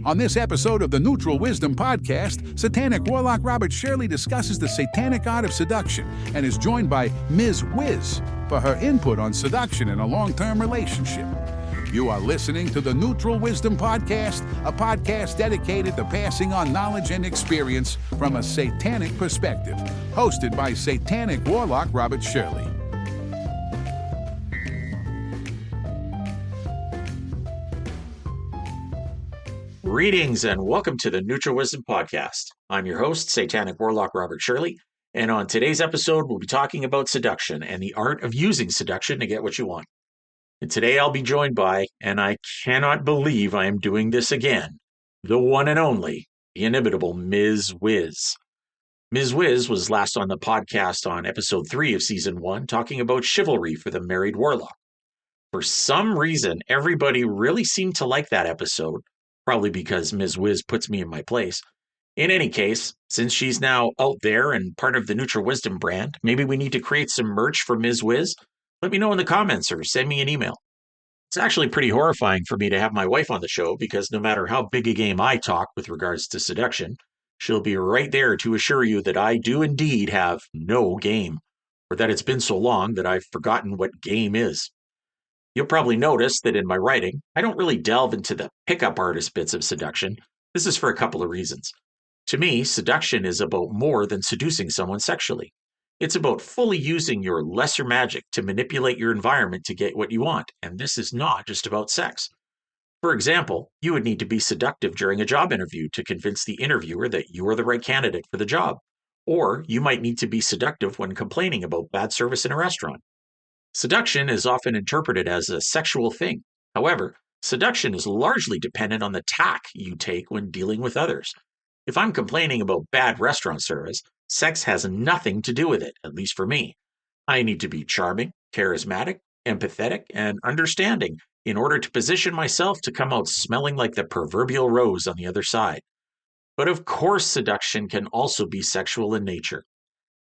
On this episode of the Neutral Wisdom Podcast, Satanic Warlock Robert Shirley discusses the Satanic Art of Seduction and is joined by Miz Wiz for her input on seduction in a long-term relationship. You are listening to the Neutral Wisdom Podcast, a podcast dedicated to passing on knowledge and experience from a satanic perspective, hosted by Satanic Warlock Robert Shirley. Greetings and welcome to the Neutral Wisdom Podcast. I'm your host, Satanic Warlock Robert Shirley, and on today's episode, we'll be talking about seduction and the art of using seduction to get what you want. And today I'll be joined by, and I cannot believe I am doing this again, the one and only, the inimitable Miz Wiz. Miz Wiz was last on the podcast on episode 3 of season 1, talking about chivalry for the married warlock. For some reason, everybody really seemed to like that episode, probably because Miz Wiz puts me in my place. In any case, since she's now out there and part of the Neutral Wisdom brand, maybe we need to create some merch for Miz Wiz? Let me know in the comments or send me an email. It's actually pretty horrifying for me to have my wife on the show because no matter how big a game I talk with regards to seduction, she'll be right there to assure you that I do indeed have no game, or that it's been so long that I've forgotten what game is. You'll probably notice that in my writing, I don't really delve into the pickup artist bits of seduction. This is for a couple of reasons. To me, seduction is about more than seducing someone sexually. It's about fully using your lesser magic to manipulate your environment to get what you want, and this is not just about sex. For example, you would need to be seductive during a job interview to convince the interviewer that you are the right candidate for the job. Or you might need to be seductive when complaining about bad service in a restaurant. Seduction is often interpreted as a sexual thing. However, seduction is largely dependent on the tack you take when dealing with others. If I'm complaining about bad restaurant service, sex has nothing to do with it, at least for me. I need to be charming, charismatic, empathetic, and understanding in order to position myself to come out smelling like the proverbial rose on the other side. But of course, seduction can also be sexual in nature.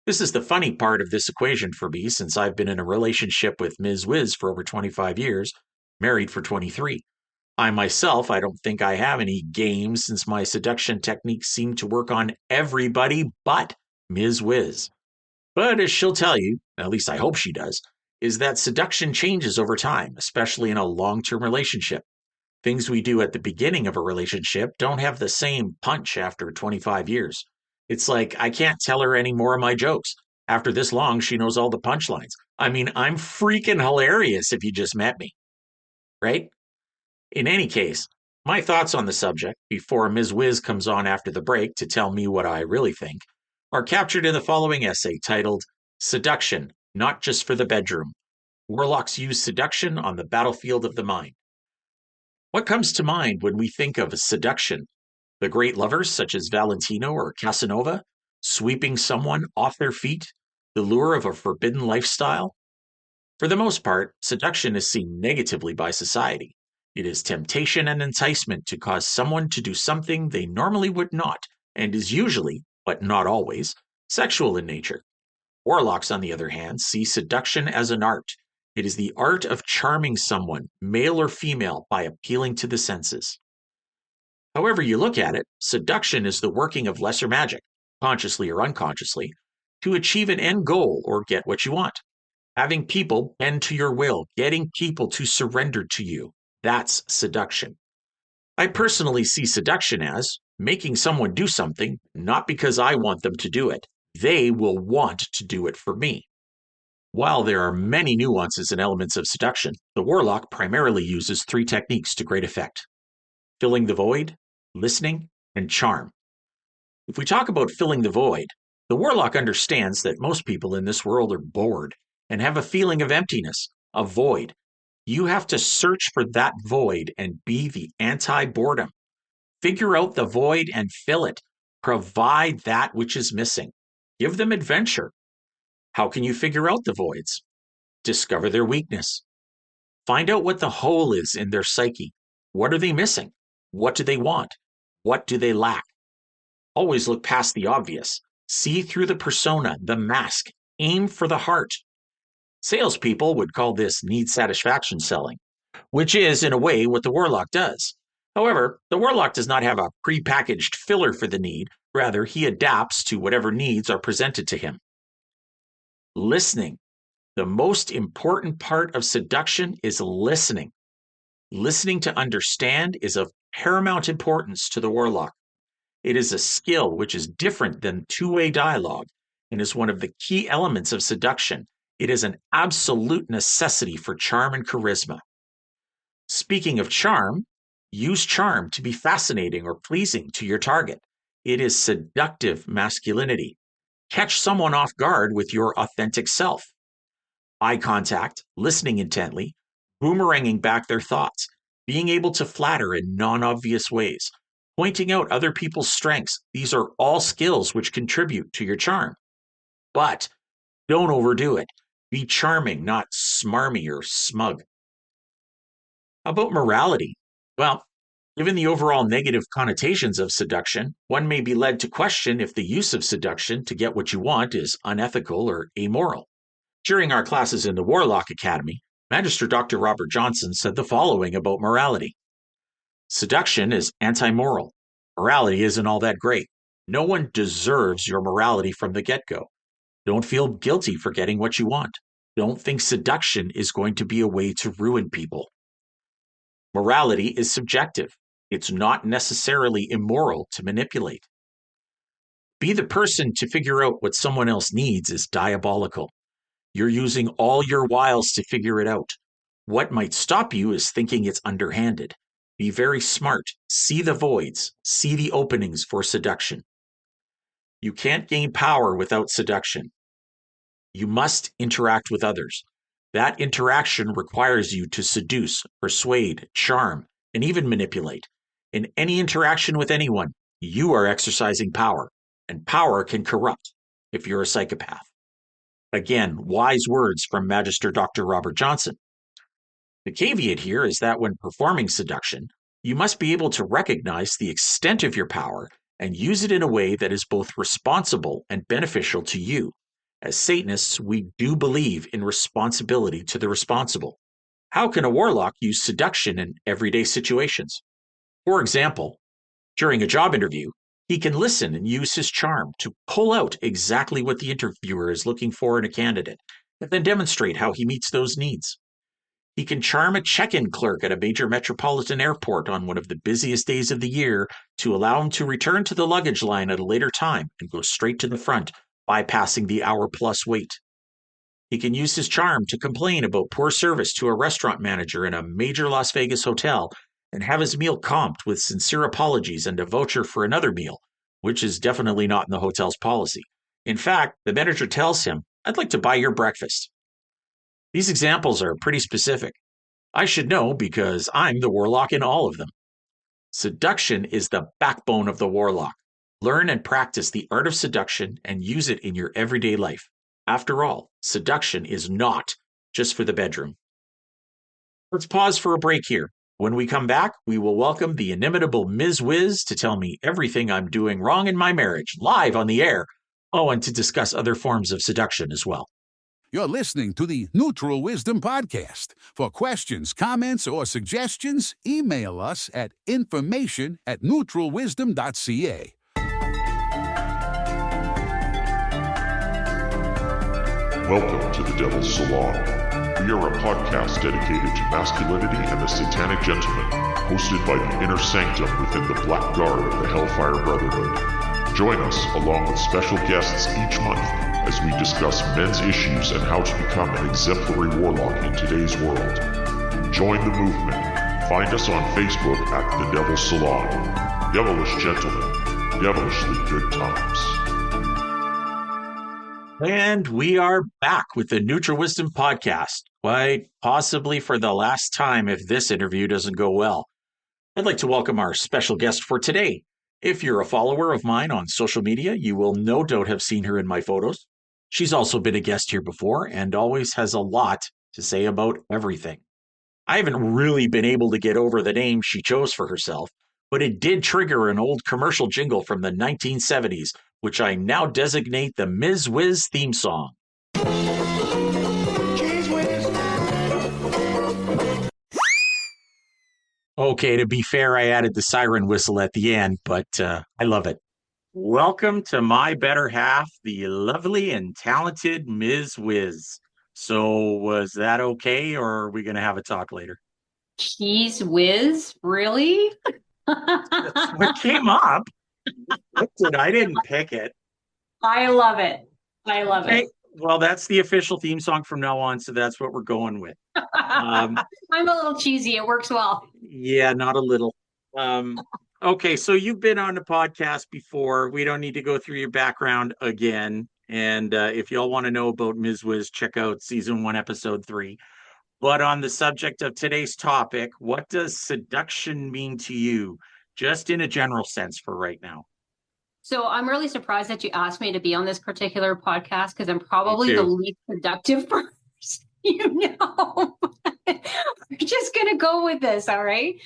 This is the funny part of this equation for me since I've been in a relationship with Miz Wiz for over 25 years, married for 23. I myself, I don't think I have any game since my seduction techniques seem to work on everybody but Miz Wiz. But as she'll tell you, at least I hope she does, is that seduction changes over time, especially in a long-term relationship. Things we do at the beginning of a relationship don't have the same punch after 25 years. It's like, I can't tell her any more of my jokes. After this long, she knows all the punchlines. I mean, I'm freaking hilarious if you just met me. Right? In any case, my thoughts on the subject, before Ms. Wiz comes on after the break to tell me what I really think, are captured in the following essay titled, Seduction, Not Just for the Bedroom. Warlocks Use Seduction on the Battlefield of the Mind. What comes to mind when we think of seduction? The great lovers such as Valentino or Casanova, sweeping someone off their feet, the lure of a forbidden lifestyle? For the most part, seduction is seen negatively by society. It is temptation and enticement to cause someone to do something they normally would not, and is usually, but not always, sexual in nature. Warlocks, on the other hand, see seduction as an art. It is the art of charming someone, male or female, by appealing to the senses. However you look at it, seduction is the working of lesser magic, consciously or unconsciously, to achieve an end goal or get what you want. Having people bend to your will, getting people to surrender to you, that's seduction. I personally see seduction as making someone do something, not because I want them to do it. They will want to do it for me. While there are many nuances and elements of seduction, the warlock primarily uses 3 techniques to great effect: filling the void, listening, and charm. If we talk about filling the void, the warlock understands that most people in this world are bored and have a feeling of emptiness, a void. You have to search for that void and be the anti-boredom. Figure out the void and fill it. Provide that which is missing. Give them adventure. How can you figure out the voids? Discover their weakness. Find out what the hole is in their psyche. What are they missing? What do they want? What do they lack? Always look past the obvious. See through the persona, the mask. Aim for the heart. Salespeople would call this need satisfaction selling, which is, in a way, what the warlock does. However, the warlock does not have a prepackaged filler for the need. Rather, he adapts to whatever needs are presented to him. Listening. The most important part of seduction is listening. Listening to understand is of paramount importance to the warlock. It is a skill which is different than two-way dialogue and is one of the key elements of seduction. It is an absolute necessity for charm and charisma. Speaking of charm, use charm to be fascinating or pleasing to your target. It is seductive masculinity. Catch someone off guard with your authentic self. Eye contact, listening intently, boomeranging back their thoughts, being able to flatter in non-obvious ways, pointing out other people's strengths. These are all skills which contribute to your charm. But don't overdo it. Be charming, not smarmy or smug. How about morality? Well, given the overall negative connotations of seduction, one may be led to question if the use of seduction to get what you want is unethical or amoral. During our classes in the Warlock Academy, Magister Dr. Robert Johnson said the following about morality. Seduction is anti-moral. Morality isn't all that great. No one deserves your morality from the get-go. Don't feel guilty for getting what you want. Don't think seduction is going to be a way to ruin people. Morality is subjective. It's not necessarily immoral to manipulate. Be the person to figure out what someone else needs is diabolical. You're using all your wiles to figure it out. What might stop you is thinking it's underhanded. Be very smart. See the voids. See the openings for seduction. You can't gain power without seduction. You must interact with others. That interaction requires you to seduce, persuade, charm, and even manipulate. In any interaction with anyone, you are exercising power, and power can corrupt if you're a psychopath. Again, wise words from Magister Dr. Robert Johnson. The caveat here is that when performing seduction, you must be able to recognize the extent of your power and use it in a way that is both responsible and beneficial to you. As Satanists, we do believe in responsibility to the responsible. How can a warlock use seduction in everyday situations? For example, during a job interview, he can listen and use his charm to pull out exactly what the interviewer is looking for in a candidate, and then demonstrate how he meets those needs. He can charm a check-in clerk at a major metropolitan airport on one of the busiest days of the year to allow him to return to the luggage line at a later time and go straight to the front, bypassing the hour-plus wait. He can use his charm to complain about poor service to a restaurant manager in a major Las Vegas hotel and have his meal comped with sincere apologies and a voucher for another meal, which is definitely not in the hotel's policy. In fact, the manager tells him, "I'd like to buy your breakfast." These examples are pretty specific. I should know because I'm the warlock in all of them. Seduction is the backbone of the warlock. Learn and practice the art of seduction and use it in your everyday life. After all, seduction is not just for the bedroom. Let's pause for a break here. When we come back, we will welcome the inimitable Miz Wiz to tell me everything I'm doing wrong in my marriage, live on the air. Oh, and to discuss other forms of seduction as well. You're listening to the Neutral Wisdom Podcast. For questions, comments, or suggestions, email us at information@neutralwisdom.ca. Welcome to the Devil's Salon. We are a podcast dedicated to masculinity and the Satanic Gentleman, hosted by the inner sanctum within the Black Guard of the Hellfire Brotherhood. Join us, along with special guests each month, as we discuss men's issues and how to become an exemplary warlock in today's world. Join the movement. Find us on Facebook at The Devil's Salon. Devilish Gentlemen, devilishly good times. And we are back with the Neutral Wisdom Podcast, quite possibly for the last time if this interview doesn't go well. I'd like to welcome our special guest for today. If you're a follower of mine on social media, you will no doubt have seen her in my photos. She's also been a guest here before and always has a lot to say about everything. I haven't really been able to get over the name she chose for herself, but it did trigger an old commercial jingle from the 1970s, which I now designate the Miz Wiz theme song. Okay, to be fair, I added the siren whistle at the end, but I love it. Welcome to my better half, the lovely and talented Miz Wiz. So, was that okay, or are we going to have a talk later? Cheese whiz? Really? That's what came up. I didn't pick it. I love it. I love Okay, it. well, that's the official theme song from now on, so that's what we're going with. I'm a little cheesy. It works well. Yeah, not a little. Okay, so you've been on the podcast before. We don't need to go through your background again. And if y'all want to know about Ms. Wiz, check out season 1, episode 3. But on the subject of today's topic, what does seduction mean to you? Just in a general sense for right now. So I'm really surprised that you asked me to be on this particular podcast because I'm probably the least productive person We're just going to go with this, all right?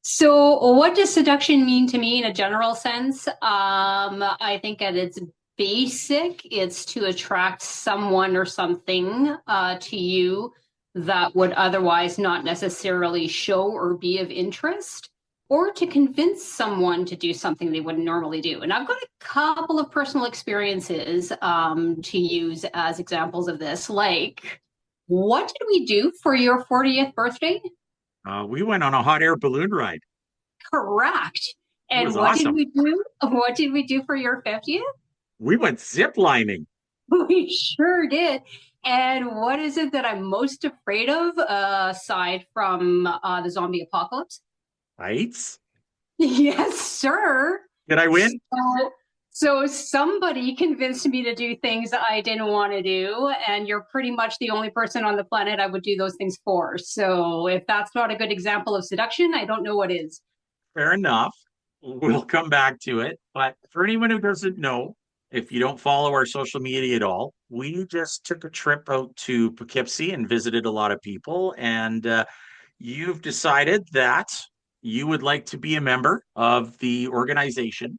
So what does seduction mean to me in a general sense? I think at its basic, it's to attract someone or something to you that would otherwise not necessarily show or be of interest, or to convince someone to do something they wouldn't normally do. And I've got a couple of personal experiences to use as examples of this. Like, what did we do for your 40th birthday? We went on a hot air balloon ride. Correct. And what awesome. did we do? What did we do for your 50th? We went zip lining. We sure did. And what is it that I'm most afraid of aside from the zombie apocalypse? Heights? Yes, sir. Did I win? So somebody convinced me to do things I didn't want to do, and you're pretty much the only person on the planet I would do those things for. So if that's not a good example of seduction, I don't know what is. Fair enough. We'll come back to it. But for anyone who doesn't know, if you don't follow our social media at all, we just took a trip out to Poughkeepsie and visited a lot of people. And you've decided that you would like to be a member of the organization.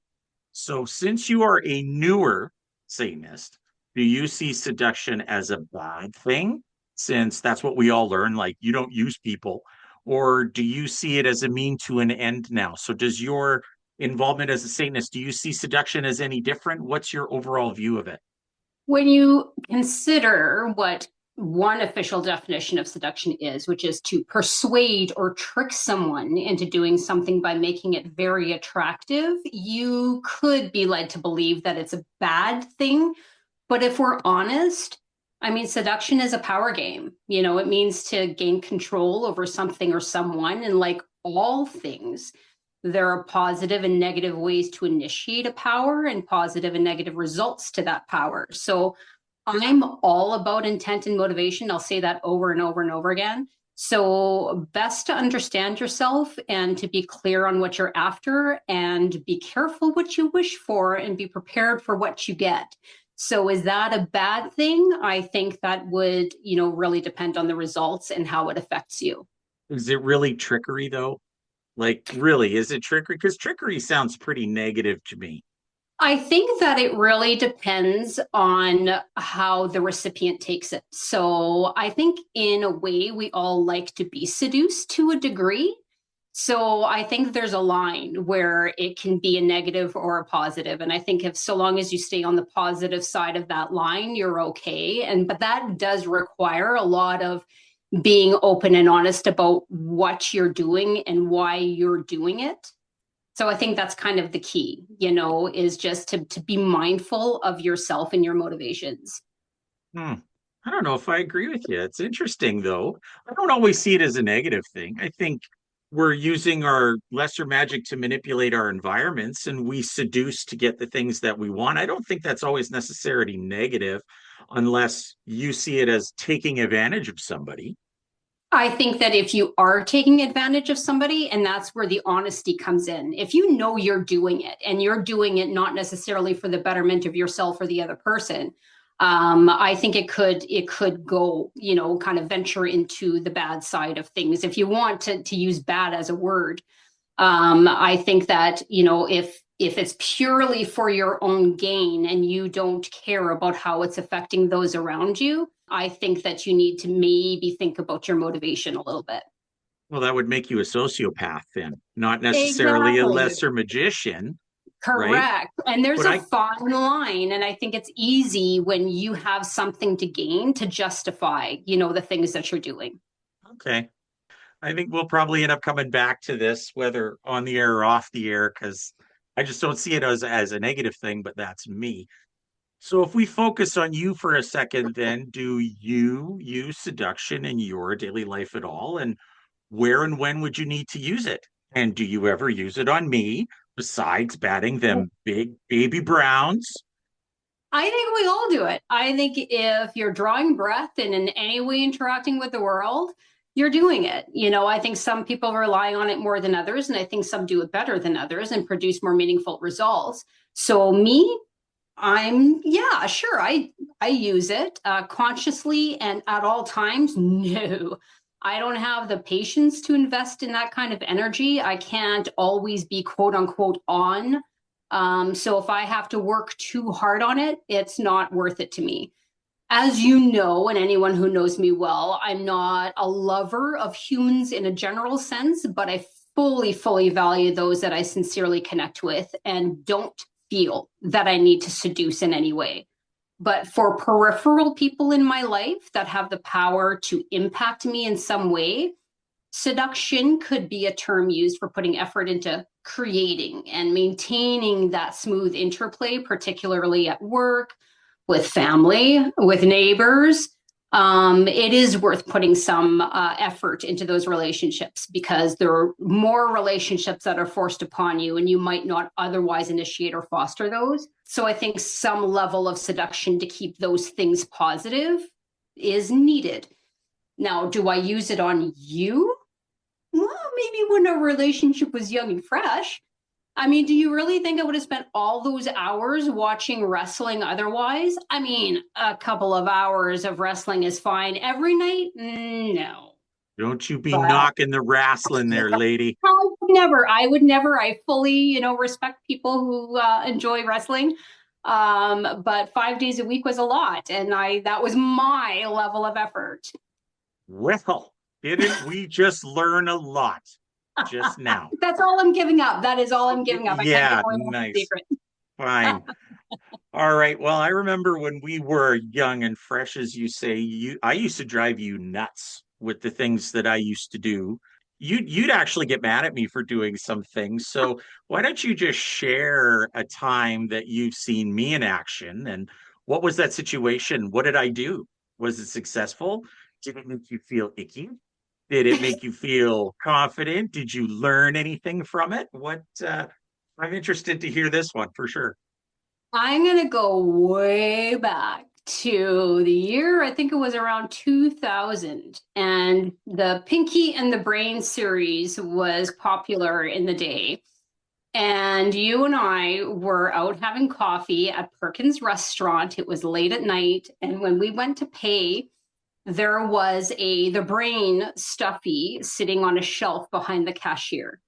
So since you are a newer Satanist, do you see seduction as a bad thing? Since that's what we all learn, like you don't use people, or do you see it as a mean to an end now? So does your involvement as a Satanist, do you see seduction as any different? What's your overall view of it? When you consider what one official definition of seduction is, which is to persuade or trick someone into doing something by making it very attractive, you could be led to believe that it's a bad thing. But if we're honest, I mean, seduction is a power game. You know, it means to gain control over something or someone. And like all things, there are positive and negative ways to initiate a power and positive and negative results to that power. So I'm all about intent and motivation. I'll say that over and over and over again. So best to understand yourself and to be clear on what you're after and be careful what you wish for and be prepared for what you get. So is that a bad thing? I think that would, really depend on the results and how it affects you. Is it really trickery though? Like, really, is it trickery? Because trickery sounds pretty negative to me. I think that it really depends on how the recipient takes it. So I think in a way, we all like to be seduced to a degree. So I think there's a line where it can be a negative or a positive. And I think so long as you stay on the positive side of that line, you're okay. But that does require a lot of being open and honest about what you're doing and why you're doing it. So I think that's kind of the key, is just to be mindful of yourself and your motivations. I don't know if I agree with you. It's interesting, though. I don't always see it as a negative thing. I think we're using our lesser magic to manipulate our environments, and we seduce to get the things that we want. I don't think that's always necessarily negative unless you see it as taking advantage of somebody. I think that if you are taking advantage of somebody, and that's where the honesty comes in, if you know you're doing it and you're doing it not necessarily for the betterment of yourself or the other person, I think it could go, kind of venture into the bad side of things. If you want to use bad as a word, I think that, if it's purely for your own gain and you don't care about how it's affecting those around you, I think that you need to maybe think about your motivation a little bit. Well, that would make you a sociopath then, not necessarily a Exactly. lesser magician, right? Correct. And there's But a I, fine line. And I think it's easy when you have something to gain to justify, the things that you're doing. okay. I think we'll probably end up coming back to this, whether on the air or off the air, because I just don't see it as a negative thing, but that's me. So if we focus on you for a second, then do you use seduction in your daily life at all? And where and when would you need to use it? And do you ever use it on me besides batting them big baby browns? I think we all do it. I think if you're drawing breath and in any way interacting with the world, you're doing it. I think some people rely on it more than others, and I think some do it better than others and produce more meaningful results. So me, yeah, sure. I use it consciously and at all times. No, I don't have the patience to invest in that kind of energy. I can't always be quote unquote on. So if I have to work too hard on it, it's not worth it to me. As you know, and anyone who knows me well, I'm not a lover of humans in a general sense, but I fully, fully value those that I sincerely connect with and don't feel that I need to seduce in any way. But for peripheral people in my life that have the power to impact me in some way, seduction could be a term used for putting effort into creating and maintaining that smooth interplay, particularly at work, with family, with neighbors. It is worth putting some effort into those relationships because there are more relationships that are forced upon you and you might not otherwise initiate or foster those. So I think some level of seduction to keep those things positive is needed. Now, do I use it on you? Well, maybe when our relationship was young and fresh. I mean, do you really think I would have spent all those hours watching wrestling otherwise? I mean, a couple of hours of wrestling is fine. Every night? No. Don't you be But knocking the wrestling there, lady. I would never. I fully, respect people who enjoy wrestling. But 5 days a week was a lot. And that was my level of effort. Well, didn't we just learn a lot just now? That's all I'm giving up. That is all I'm giving up. I can't Yeah, give away my nice. secret. Fine. All right. Well, I remember when we were young and fresh, as you say, I used to drive you nuts with the things that I used to do. You'd actually get mad at me for doing some things. So why don't you just share a time that you've seen me in action and what was that situation? What did I do? Was it successful? Did it make you feel icky? Did it make you feel confident? Did you learn anything from it? I'm interested to hear this one for sure. I'm going to go way back to the year, I think it was around 2000. And the Pinky and the Brain series was popular in the day. And you and I were out having coffee at Perkins Restaurant. It was late at night. And when we went to pay, there was the Brain stuffy sitting on a shelf behind the cashier.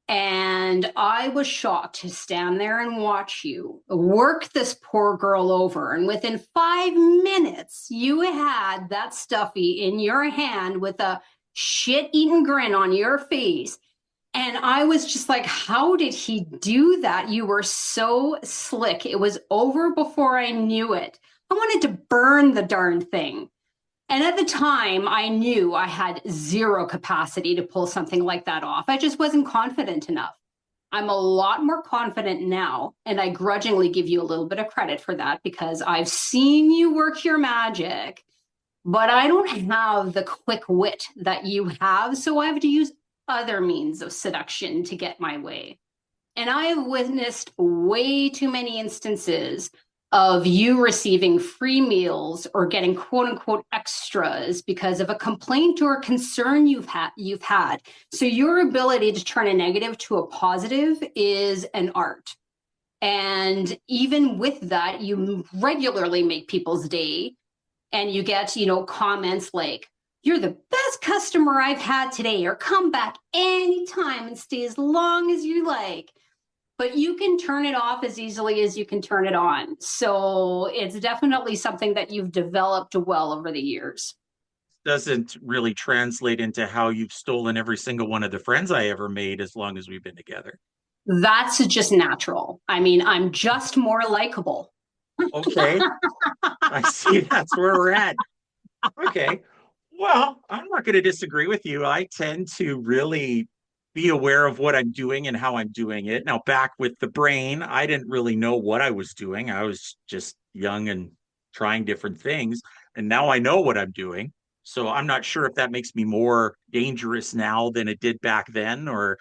And I was shocked to stand there and watch you work this poor girl over. And within 5 minutes, you had that stuffy in your hand with a shit-eaten grin on your face. And I was just like, how did he do that? You were so slick. It was over before I knew it. I wanted to burn the darn thing. And at the time, I knew I had zero capacity to pull something like that off. I just wasn't confident enough. I'm a lot more confident now, and I grudgingly give you a little bit of credit for that because I've seen you work your magic, but I don't have the quick wit that you have, so I have to use other means of seduction to get my way. And I have witnessed way too many instances of you receiving free meals or getting quote unquote extras because of a complaint or a concern you've had. So your ability to turn a negative to a positive is an art. And even with that, you regularly make people's day and you get, comments like, "You're the best customer I've had today," or "Come back anytime and stay as long as you like." But you can turn it off as easily as you can turn it on. So it's definitely something that you've developed well over the years. doesn't really translate into how you've stolen every single one of the friends I ever made as long as we've been together. That's just natural. I mean, I'm just more likable. Okay. I see that's where we're at. Okay. Well, I'm not going to disagree with you. I tend to really be aware of what I'm doing and how I'm doing it. Now, back with the brain, I didn't really know what I was doing. I was just young and trying different things. And now I know what I'm doing. So I'm not sure if that makes me more dangerous now than it did back then, or,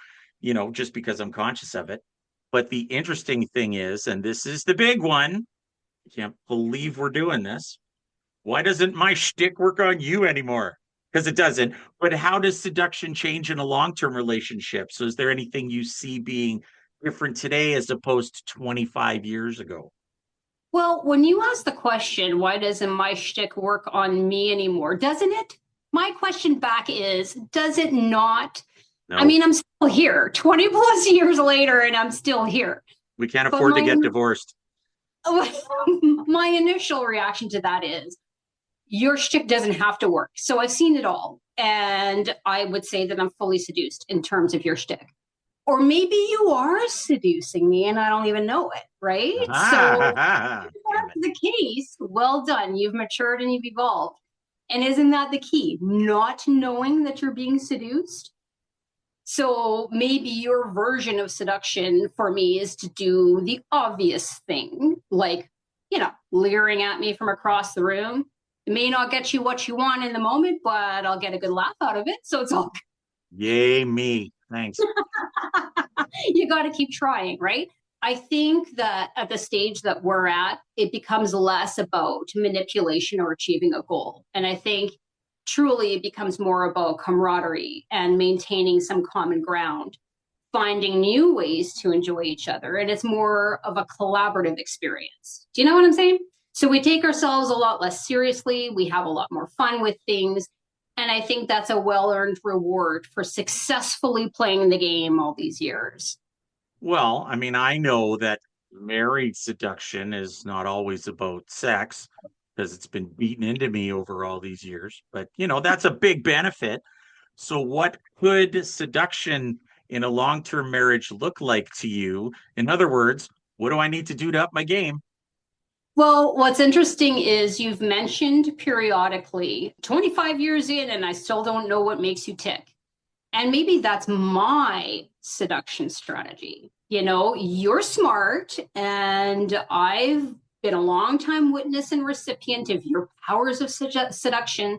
just because I'm conscious of it. But the interesting thing is, and this is the big one, I can't believe we're doing this. Why doesn't my shtick work on you anymore? Because it doesn't. But how does seduction change in a long-term relationship? So is there anything you see being different today as opposed to 25 years ago? Well, when you ask the question, why doesn't my shtick work on me anymore? Doesn't it? My question back is, does it not? No, I mean, I'm still here 20 plus years later, and I'm still here. we can't afford to get divorced. My initial reaction to that is, your shtick doesn't have to work. So I've seen it all. And I would say that I'm fully seduced in terms of your shtick. Or maybe you are seducing me and I don't even know it, right? So if that's the case, well done. You've matured and you've evolved. And isn't that the key? Not knowing that you're being seduced? So maybe your version of seduction for me is to do the obvious thing, like, leering at me from across the room. It may not get you what you want in the moment, but I'll get a good laugh out of it. So it's all good. Yay, me. Thanks. You got to keep trying, right? I think that at the stage that we're at, it becomes less about manipulation or achieving a goal. And I think truly it becomes more about camaraderie and maintaining some common ground, finding new ways to enjoy each other. And it's more of a collaborative experience. Do you know what I'm saying? So we take ourselves a lot less seriously. We have a lot more fun with things. And I think that's a well-earned reward for successfully playing the game all these years. Well, I mean, I know that married seduction is not always about sex because it's been beaten into me over all these years. But, that's a big benefit. So what could seduction in a long-term marriage look like to you? In other words, what do I need to do to up my game? Well, what's interesting is you've mentioned periodically 25 years in, and I still don't know what makes you tick. And maybe that's my seduction strategy. You're smart, and I've been a long-time witness and recipient of your powers of seduction.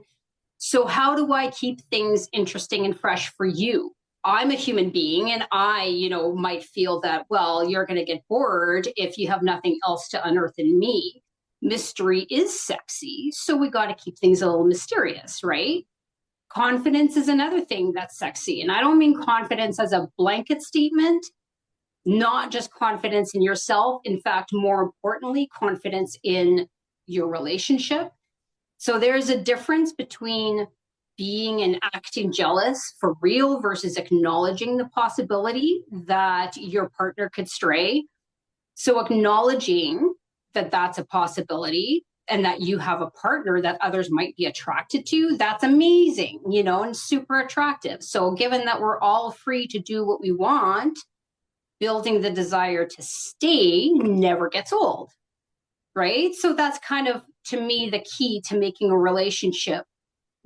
So how do I keep things interesting and fresh for you? I'm a human being, and I, might feel that, well, you're going to get bored if you have nothing else to unearth in me. Mystery is sexy, so we got to keep things a little mysterious, right? Confidence is another thing that's sexy. And I don't mean confidence as a blanket statement, not just confidence in yourself. In fact, more importantly, confidence in your relationship. So there's a difference between being and acting jealous for real versus acknowledging the possibility that your partner could stray. So acknowledging that that's a possibility and that you have a partner that others might be attracted to, that's amazing, and super attractive. So given that we're all free to do what we want, building the desire to stay never gets old, right? So that's kind of, to me, the key to making a relationship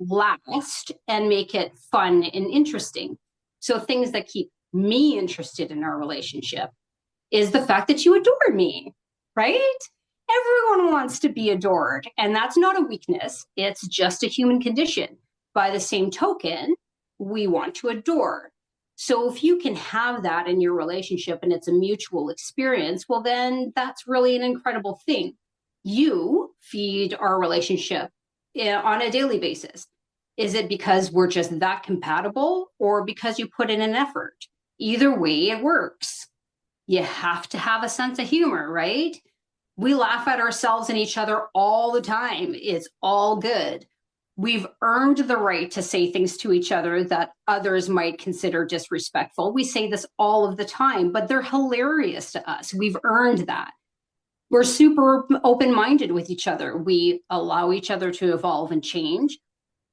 last and make it fun and interesting. So things that keep me interested in our relationship is the fact that you adore me, right? Everyone wants to be adored, and that's not a weakness. It's just a human condition. By the same token, we want to adore. So if you can have that in your relationship and it's a mutual experience, well, then that's really an incredible thing. You feed our relationship on a daily basis. Is it because we're just that compatible or because you put in an effort? Either way, it works. You have to have a sense of humor, right? We laugh at ourselves and each other all the time. It's all good. We've earned the right to say things to each other that others might consider disrespectful. We say this all of the time, but they're hilarious to us. We've earned that. We're super open-minded with each other. We allow each other to evolve and change.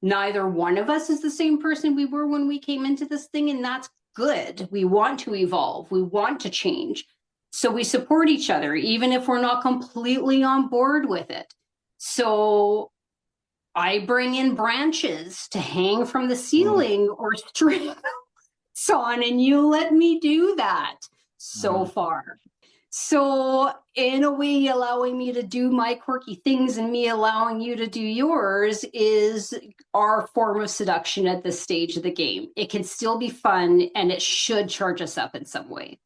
Neither one of us is the same person we were when we came into this thing, and that's good. We want to evolve. We want to change. So we support each other, even if we're not completely on board with it. So I bring in branches to hang from the ceiling or string on, and you let me do that so far. So in a way, allowing me to do my quirky things and me allowing you to do yours is our form of seduction at this stage of the game. It can still be fun, and it should charge us up in some way.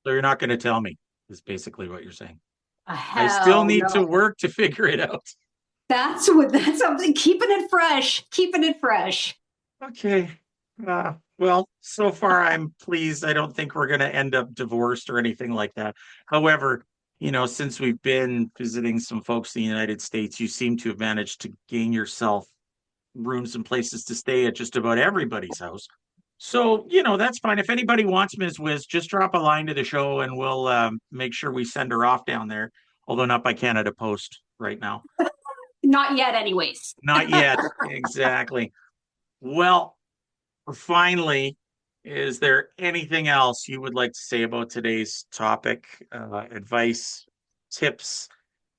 So you're not going to tell me, is basically what you're saying. I still need to work to figure it out. That's something, keeping it fresh. Okay. Well, so far I'm pleased. I don't think we're going to end up divorced or anything like that. However, since we've been visiting some folks in the United States, you seem to have managed to gain yourself rooms and places to stay at just about everybody's house. So, that's fine. If anybody wants Miz Wiz, just drop a line to the show and we'll make sure we send her off down there. Although not by Canada Post right now. Not yet, anyways. Not yet. Exactly. Well, finally, is there anything else you would like to say about today's topic? Advice, tips,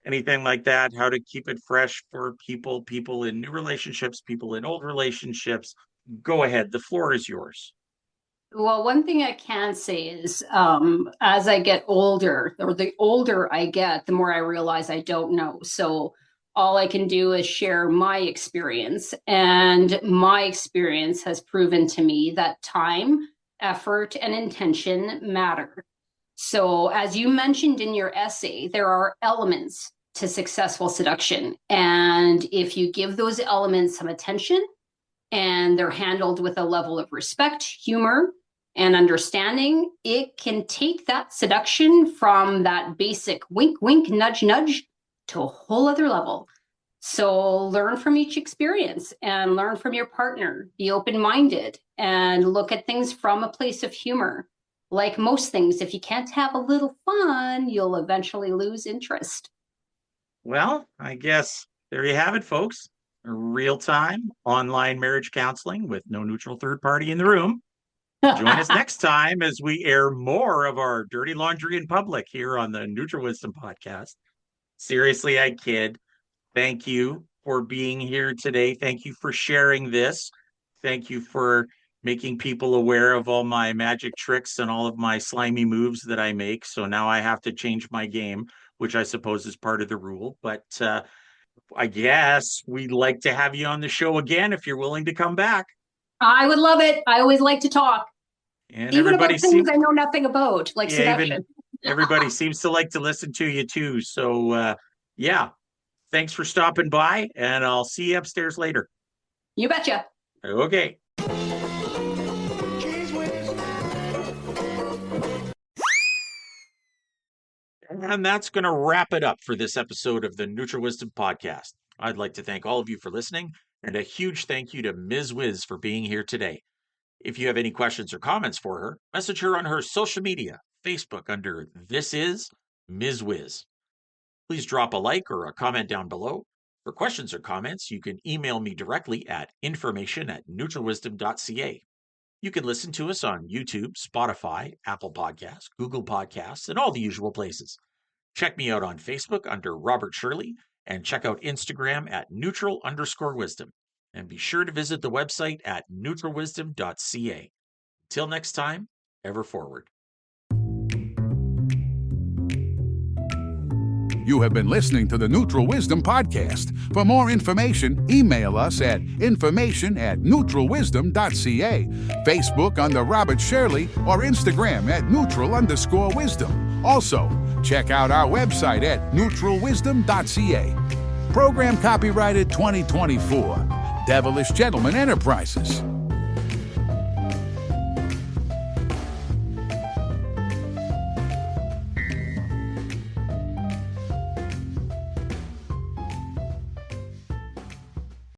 anything like that? How to keep it fresh for people in new relationships, people in old relationships? Go ahead. The floor is yours. Well, one thing I can say is as I get older, or the older I get, the more I realize I don't know. So all I can do is share my experience. And my experience has proven to me that time, effort, and intention matter. So as you mentioned in your essay, there are elements to successful seduction. And if you give those elements some attention and they're handled with a level of respect, humor, and understanding, it can take that seduction from that basic wink, wink, nudge, nudge to a whole other level. So learn from each experience and learn from your partner. Be open-minded and look at things from a place of humor. Like most things, if you can't have a little fun, you'll eventually lose interest. Well, I guess there you have it, folks. Real-time online marriage counseling with no neutral third party in the room. Join us next time as we air more of our dirty laundry in public here on the Neutral Wisdom Podcast. Seriously, I kid. Thank you for being here today. Thank you for sharing this. Thank you for making people aware of all my magic tricks and all of my slimy moves that I make. So now I have to change my game, which I suppose is part of the rule. But I guess we'd like to have you on the show again if you're willing to come back. I would love it. I always like to talk. And even about things I know nothing about, like seduction. Everybody seems to like to listen to you too. So thanks for stopping by, and I'll see you upstairs later. You betcha. Okay. And that's going to wrap it up for this episode of the Neutral Wisdom Podcast. I'd like to thank all of you for listening, and a huge thank you to Miz Wiz for being here today. If you have any questions or comments for her, message her on her social media, Facebook under This Is Miz Wiz. Please drop a like or a comment down below. For questions or comments, you can email me directly at information@neutralwisdom.ca. You can listen to us on YouTube, Spotify, Apple Podcasts, Google Podcasts, and all the usual places. Check me out on Facebook under Robert Shirley, and check out Instagram at neutral_wisdom. And be sure to visit the website at neutralwisdom.ca. Till next time, ever forward. You have been listening to the Neutral Wisdom Podcast. For more information, email us at information@neutralwisdom.ca, Facebook under Robert Shirley, or Instagram at neutral_wisdom. Also, check out our website at neutralwisdom.ca. Program copyrighted 2024. Devilish Gentleman Enterprises.